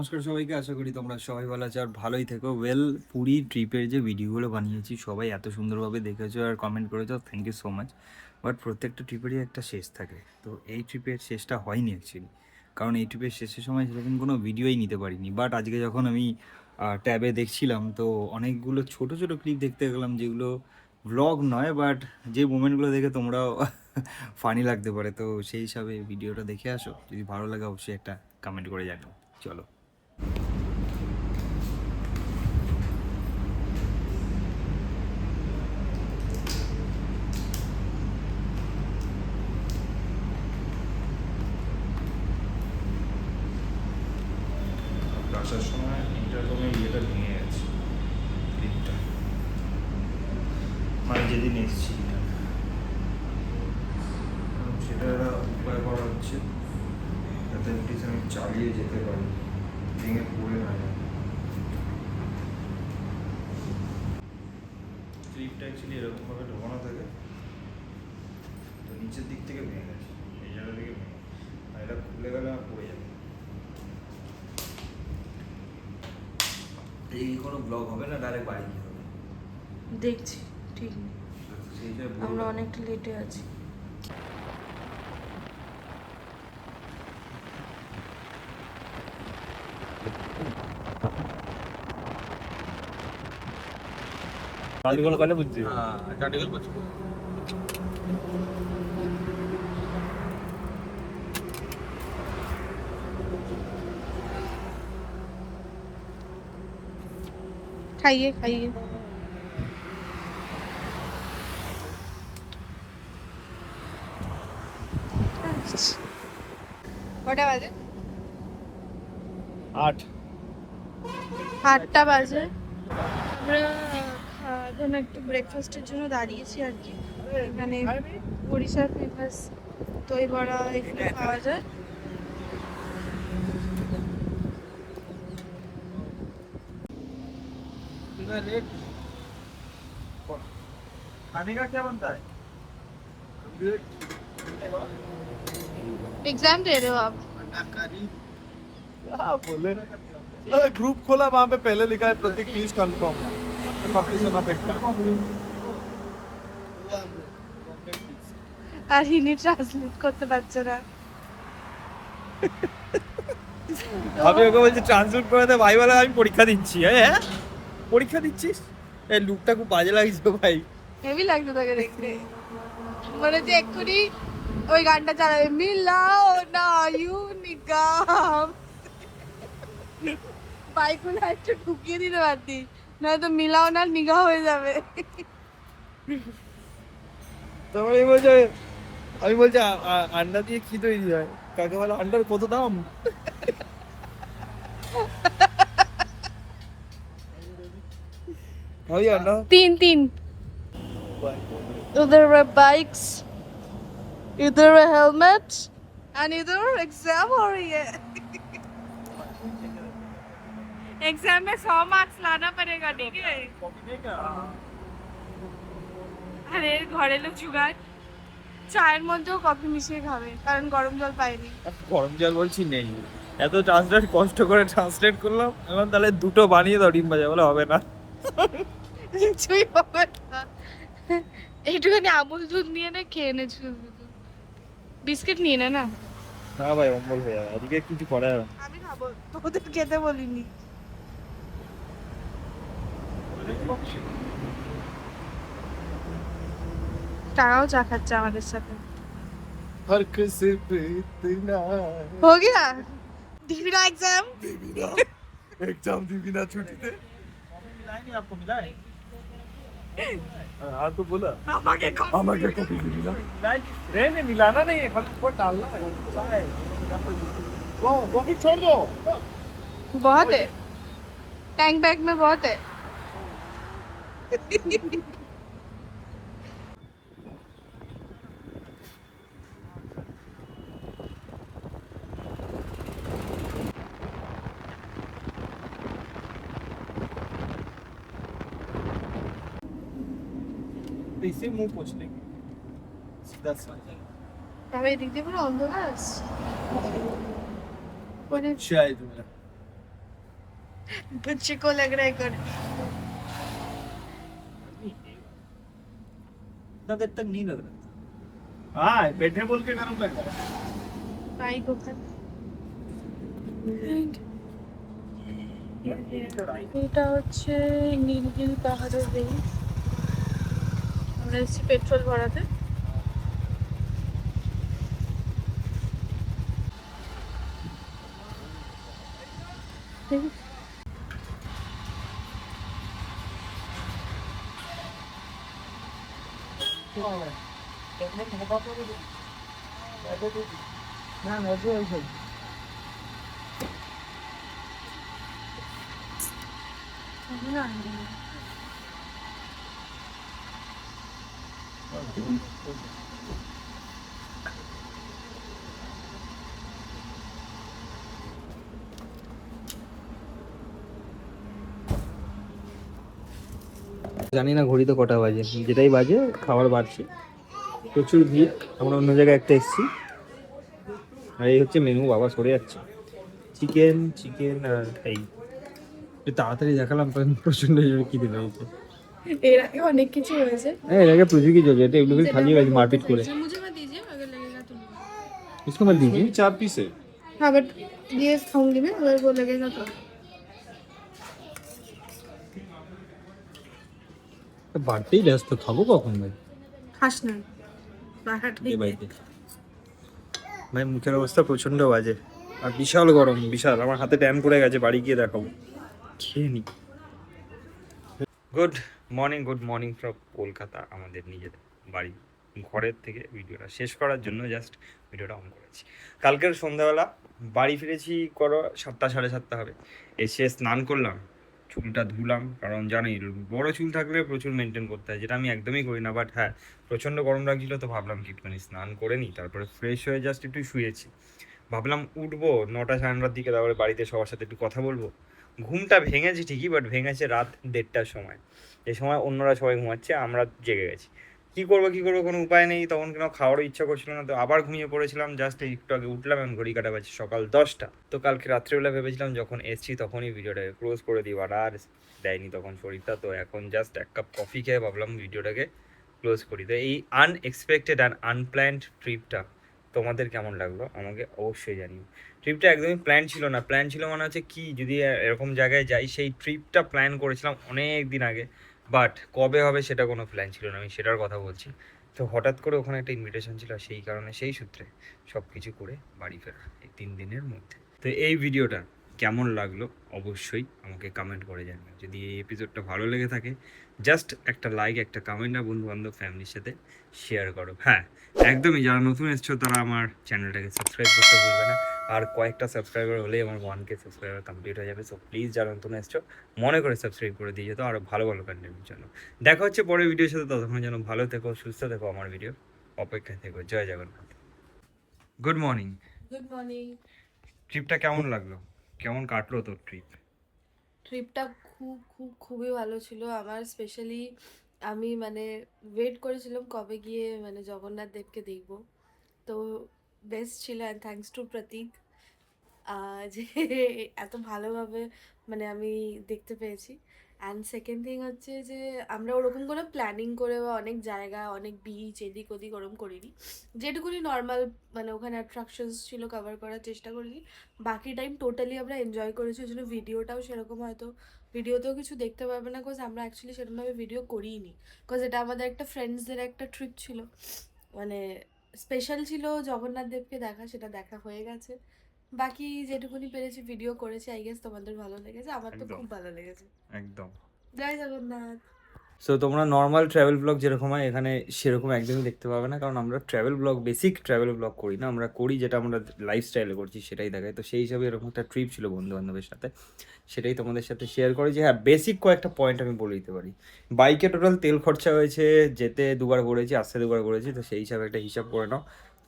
নমস্কার সবাইকে, আশা করি তোমরা সবাই ভালো আছো আর ভালোই থেকো। পুরী ট্রিপের যে ভিডিওগুলো বানিয়েছি সবাই এত সুন্দরভাবে দেখেছো আর কমেন্ট করেছো, thank you so much. But প্রত্যেকটা ট্রিপেরই একটা শেষ থাকে, তো এই ট্রিপের শেষটা হয়নি অ্যাকচুয়ালি। কারণ এই ট্রিপের শেষের সময় সেরকম কোনো ভিডিওই নিতে পারিনি। বাট আজকে যখন আমি ট্যাবে দেখছিলাম তো অনেকগুলো ছোট ছোট ক্লিপ দেখতে গেলাম, যেগুলো ভ্লগ নয়, বাট যে মোমেন্টগুলো দেখে তোমরাও ফানি লাগতে পারে। তো সেই হিসাবে ভিডিওটা দেখে আসো, যদি ভালো লাগে অবশ্যই একটা কমেন্ট করে জানাও। চলো। আসার সময় ইন্টারকমের ইয়েটা ভেঙে গেছে, ক্লিপটা, মানে যেদিন এসেছি সেটা উপায় করা হচ্ছে যাতে অ্যাটলিস্ট আমি চালিয়ে যেতে পারি, ভেঙে পড়ে না যায়। ক্লিপটা অ্যাকচুয়ালি এরকমভাবে ঢোকানো থাকে, তো নিচের দিক থেকে ভেঙে গেছে, এই জায়গা থেকে ভেঙে, আর এটা খুলে গেলে আর পড়ে যাবে। এই কোনো ব্লগ হবে না, ডাইরেক্ট বাড়ি গিয়ে হবে। দেখছি, ঠিক নেই, আমরা অনেকটা লেটে আছি। चंडीगढ़ पहले बुझी हाँ चंडीगढ़ बच খাইয়ে খাইয়ে কটা বাজে? 8টা বাজে। আমরা এখন একটু ব্রেকফাস্টের জন্য দাঁড়িয়েছি আর কি। এখানে উড়িষ্যার ফেমাস দই বড়া এখানে পাওয়া যায়। खाने का क्या बनता है? एग्जाम दे रहे हो आप? क्या बोले? ग्रुप खोला, वहाँ पे पहले लिखा है प्रतीक प्लीज कंफर्म। আর ইনি ট্রান্সলেট করতে পারছে না। আমি ওকে বলছি ট্রান্সলেট করে দে, ভাই বলে আমি পরীক্ষা দিচ্ছি। হ্যাঁ পরীক্ষা দিচ্ছিস? এই লুকটা খুব বাজে লাগছে ভাই। হেভি লাগছে তোকে দেখতে, মনে হচ্ছে এক্ষুনি ওই গানটা চালাবে, মিলাও না ইউনিকাম। বাইকুল একটু ঢুকিয়ে দিতে পারতি, নয়তো মিলাও না নিগা হয়ে যাবে। তারপরে আমি বলছি আন্ডা দিয়ে কি তৈরি হয়? কাকে বলে আন্ডার কত দাম? ভাই আন্ডা 3 उधर बाइक्स, इधर हेलमेट एंड इधर एग्जाम हो रही है। एग्जाम में 100 मार्क्स लाना पड़ेगा, ठीक है? আরে ঘরে লোক জুগাড়, চায়ের মধ্যেও কফি মিশিয়ে খাবে, কারণ গরম জল পাইনি। গরম জল বলছি নেই, এত ট্রান্সলেট কষ্ট করে ট্রান্সলেট করলাম, এখন তাহলে দুটো বানিয়ে দাও ডিম ভাজা, বলে হবে না। কিছুই হবে না, এইটুখানি আমুল দুধ নিয়ে না খেয়ে নে, বিস্কিট নিয়ে নে না। না ভাই অম্বল হয়ে যাবে, আজকে কিছু করা যাবে না। আমি খাবো, তোদের খেতে বলিনি। তারাও চা খাচ্ছে আমাদের সাথে। फर्क सिर्फ इतना हो गया दीपिका एग्जाम। एग्जाम दी बिना छुट्टी थे। आपको मिला है? हाँ तो बोला আমাকে कॉपी दी बिना नहीं मिलाना नहीं है, बस ऊपर डालना है। वो भी छोड़ दो। बहुत है, टैंक बैग में बहुत है। इसे मुंह पोछ लेंगे सीधा सा। তবে এদিক দিয়ে পুরো অন্ধকার আসছে। शायद मेरा बच्चे को लग रहा है कर इतना देर तक नहीं लग रहा हाँ बैठे बोल के गरम लग रहा है भाई को कर এটা হচ্ছে নীলগিরি পাহাড়ের রেঞ্জ আমরা এসেছি পেট্রোল ভরাতে জানি না ঘড়িতে কটা বাজে, যেটাই বাজে খাবার বাড়ছে, প্রচুর ভিড়। আমরা অন্য জায়গায় একটা এসেছি আর এই হচ্ছে মেনু। বাবা সরে যাচ্ছে, চিকেন আর এই একটু তাড়াতাড়ি দেখালাম কারণ প্রচন্ড জোরে খিদে পেয়েছে। এর আগে অনেক কিছু হয়েছে হ্যাঁ, এর আগে প্রচুর কিছু হয়েছে, এটা এগুলো খালি গেছে মারপিট করে। मुझे मत दीजिए अगर लगेगा तो इसको मत दीजिए। 4 पीस है हाँ बट ये खाऊंगी मैं अगर वो लगेगा तो বাড়তেই ব্যস্ত, খাবো কখন ভাই? খাস না বাহাট এই বাড়িতে ভাই মুখের অবস্থা প্রচন্ড বাজে আর বিশাল গরম, বিশাল। আমার হাতে ট্যান পড়ে গেছে, বাড়ি গিয়ে দেখাবো। খেয়ে নি। গুড মর্নিং ফ্রম কলকাতা, আমাদের নিজেদের বাড়ি, ঘরের থেকে ভিডিওটা শেষ করার জন্য জাস্ট ভিডিওটা অন করেছি। কালকের সন্ধ্যাবেলা বাড়ি ফিরেছি, করো 7টা 7:30 হবে। এসে স্নান করলাম, চুলটা ধুলাম, কারণ জানি বড় চুল থাকলে প্রচুর মেনটেন করতে হয়, যেটা আমি একদমই করি না। বাট হ্যাঁ, প্রচণ্ড গরম লাগছিল তো ভাবলাম কি একটুখানি স্নান করে নিই, তারপরে ফ্রেশ হয়ে জাস্ট একটু শুয়েছি। ভাবলাম উঠবো 9টা 9:30 দিকে, তারপরে বাড়িতে সবার সাথে একটু কথা বলবো। ঘুমটা ভেঙেছে ঠিকই, বাট ভেঙেছে রাত 1:30টার সময়। এই সময় অন্যরা সবাই ঘুমাচ্ছে, আমরা জেগে গেছি। কী করবো কোনো উপায় নেই, তখন কেন খাওয়ারও ইচ্ছা করছিল না, তো আবার ঘুমিয়ে পড়েছিলাম। জাস্ট একটু আগে উঠলাম, এখন ঘড়ি কাটা বাজে সকাল 10টা। তো কালকে রাত্রেবেলা ভেবেছিলাম যখন এসছি তখনই ভিডিওটাকে ক্লোজ করে দিই, আর দেয়নি তখন শরীরটা। তো এখন জাস্ট এক কাপ কফি খেয়ে ভাবলাম ভিডিওটাকে ক্লোজ করি। তো এই আনএক্সপেক্টেড অ্যান্ড আনপ্ল্যান্ড ট্রিপটা তোমাদের কেমন লাগলো আমাকে অবশ্যই জানিও। ট্রিপটা একদমই প্ল্যান ছিল না, প্ল্যান ছিল মানে হচ্ছে কি, যদি এরকম জায়গায় যাই, সেই ট্রিপটা প্ল্যান করেছিলাম অনেক দিন আগে, বাট কবে হবে সেটা কোনো প্ল্যান ছিল না, আমি সেটার কথা বলছি। তো হঠাৎ করে ওখানে একটা ইনভিটেশন ছিল, সেই কারণে সেই সূত্রে সব কিছু করে বাড়ি ফেরা এই 3 দিনের মধ্যে। তো এই ভিডিওটা কেমন লাগলো অবশ্যই আমাকে কমেন্ট করে জানাবেন। যদি এই এপিসোডটা ভালো লেগে থাকে জাস্ট একটা লাইক, একটা কমেন্ট, আর বন্ধু বান্ধব ফ্যামিলির সাথে শেয়ার করো। হ্যাঁ, একদমই যারা নতুন এসছো তারা আমার চ্যানেলটাকে সাবস্ক্রাইব করতে ভুলবে না। আর কয়েকটা সাবস্ক্রাইবার হলেই আমার 1K সাবস্ক্রাইবার কমপ্লিট হয়ে যাবে। সো প্লিজ যারা নতুন এসছো মনে করে সাবস্ক্রাইব করে দিয়ে যেত আরও ভালো ভালো কন্টেন্টের জন্য। দেখা হচ্ছে পরের ভিডিওর সাথে, ততক্ষণ যেন ভালো থেকো, সুস্থ থেকো, আমার ভিডিও অপেক্ষায় থেকো। জয় Jagannath. Good morning. Good morning ট্রিপটা কেমন লাগলো, কেমন কাটলো তোর ট্রিপ? ট্রিপটা খুবই ভালো ছিল আমার। স্পেশালি আমি মানে ওয়েট করেছিলাম কবে গিয়ে মানে জগন্নাথ দেবকে দেখবো, তো বেস্ট ছিল। অ্যান্ড থ্যাঙ্কস টু প্রতীক যে এত ভালোভাবে মানে আমি দেখতে পেয়েছি। অ্যান্ড সেকেন্ড থিং হচ্ছে যে আমরা ওরকম করে প্ল্যানিং করে বা অনেক জায়গা, অনেক বিচ এদিক ওদিক ওরকম করিনি, যেটুকুনি নর্মাল মানে ওখানে অ্যাট্রাকশনস ছিল কভার করার চেষ্টা করিনি। বাকি টাইম টোটালি আমরা এনজয় করেছি, ওই জন্য ভিডিওটাও সেরকম হয়তো ভিডিওতেও কিছু দেখতে পারবে না, বিকজ আমরা অ্যাকচুয়ালি সেরকমভাবে ভিডিও করিনি, বিকজ এটা আমাদের একটা ফ্রেন্ডসদের একটা ট্রিপ ছিল, মানে স্পেশাল ছিল জগন্নাথ দেবকে দেখা, সেটা দেখা হয়ে গেছে। বাকি যেটুকুনি পেরেছি ভিডিও করেছি, আই গেস তোমাদের ভালো লেগেছে, আমার তো একদম। খুব ভালো লেগেছে। একদম। জয় জগন্নাথ। সো তোমরা নর্মাল ট্রাভেল ব্লগ যেরকম হয় এখানে সেরকম একদমই দেখতে পাবে না, কারণ আমরা travel blog, basic travel blog করি না, আমরা করি যেটা আমরা লাইফস্টাইলে করছি সেটাই দেখাই। তো সেই হিসাবে এরকম একটা ট্রিপ ছিল বন্ধু বান্ধবের সাথে, সেটাই তোমাদের সাথে শেয়ার করি। যে হ্যাঁ, বেসিক কয়েকটা পয়েন্ট আমি বলে দিতে পারি। বাইকে টোটাল তেল খরচা হয়েছে, যেতে 2বার করেছি, আসতে 2বার করেছি, তো সেই হিসাবে একটা হিসাব করে নাও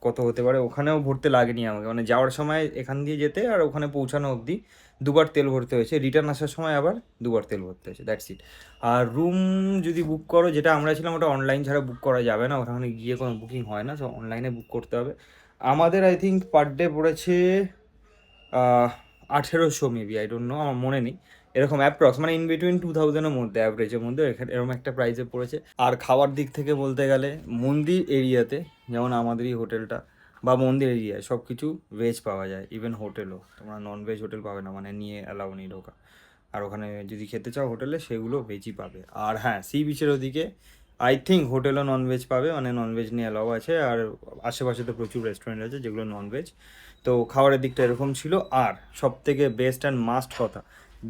কত হতে পারে। ওখানেও ভরতে লাগেনি আমাকে, মানে যাওয়ার সময় এখান দিয়ে যেতে আর ওখানে পৌঁছানো অবধি 2বার তেল ভরতে হয়েছে, রিটার্ন আসার সময় আবার 2বার তেল ভরতে হয়েছে, দ্যাটস ইট। আর রুম যদি বুক করো, যেটা আমরা ছিলাম ওটা অনলাইন ছাড়া বুক করা যাবে না, ওখানে গিয়ে কোনো বুকিং হয় না, সো অনলাইনে বুক করতে হবে। আমাদের আই থিঙ্ক পার ডে পড়েছে 1800 মেবি, আই ডোন্ট নো, আমার মনে নেই, এরকম অ্যাপ্রক্স মানে ইন বিটুইন 2000-এর মধ্যে, অ্যাভারেজের মধ্যে এরকম একটা প্রাইসে পড়েছে। আর খাওয়ার দিক থেকে বলতে গেলে মন্দির এরিয়াতে, যেমন আমাদেরই হোটেলটা বা মন্দির এরিয়ায় সব কিছু ভেজ পাওয়া যায়। ইভেন হোটেলও তোমরা নন ভেজ হোটেল পাবে না, মানে নিয়ে অ্যালাউ নেই ঢোকা। আর ওখানে যদি খেতে চাও হোটেলে, সেগুলো ভেজই পাবে। আর হ্যাঁ, সি বিচের ওদিকে আই থিঙ্ক হোটেলও ননভেজ পাবে, মানে ননভেজ নিয়ে অ্যালাউ আছে। আর আশেপাশে তো প্রচুর রেস্টুরেন্ট আছে যেগুলো ননভেজ। তো খাবারের দিকটা এরকম ছিল। আর সব থেকে বেস্ট অ্যান্ড মাস্ট কথা,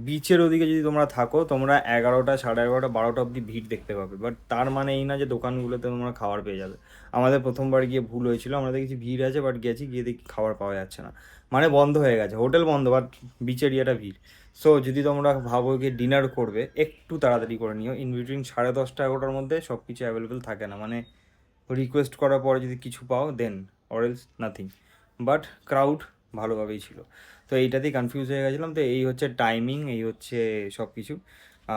বিচের ওদিকে যদি তোমরা থাকো, তোমরা 11টা, 11:30, 12টা অবধি ভিড় দেখতে পাবে। বাট তার মানে এই না যে দোকানগুলোতে তোমরা খাবার পেয়ে যাবে। আমাদের প্রথমবার গিয়ে ভুল হয়েছিল, আমরা দেখেছি ভিড় আছে, বাট গেছি, গিয়ে দেখি খাবার পাওয়া যাচ্ছে না, মানে বন্ধ হয়ে গেছে, হোটেল বন্ধ, বাট বিচ এরিয়াটা ভিড়। সো যদি তোমরা ভাবো গিয়ে ডিনার করবে, একটু তাড়াতাড়ি করে নিও। ইন বিটুইন 10:30, 11টার মধ্যে সব কিছু অ্যাভেলেবেল থাকে না, মানে রিকোয়েস্ট করার পরে যদি কিছু পাও then, or else nothing. But crowd ভালোভাবেই ছিল। তো এইটাতেই কনফিউজ হয়ে গেছিলাম। তো এই হচ্ছে টাইমিং, এই হচ্ছে সব কিছু।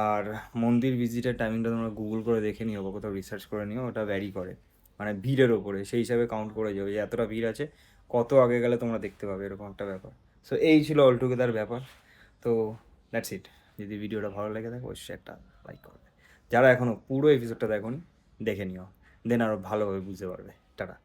আর মন্দির ভিজিটের টাইমিংটা তোমরা গুগল করে দেখে নিও বা কোথাও রিসার্চ করে নিও, ওটা ভ্যারি করে, মানে ভিড়ের ওপরে সেই হিসাবে কাউন্ট করে যাবে যে এতটা ভিড় আছে, কত আগে গেলে তোমরা দেখতে পাবে, এরকম একটা ব্যাপার। সো এই ছিল অল টুগেদার ব্যাপার। তো দ্যাটস ইট। যদি ভিডিওটা ভালো লেগে থাকে অবশ্যই একটা লাইক করবে। যারা এখনও পুরো এপিসোডটা দেখোনি, দেখে নিও, দেন আরও ভালোভাবে বুঝতে পারবে। টাটা।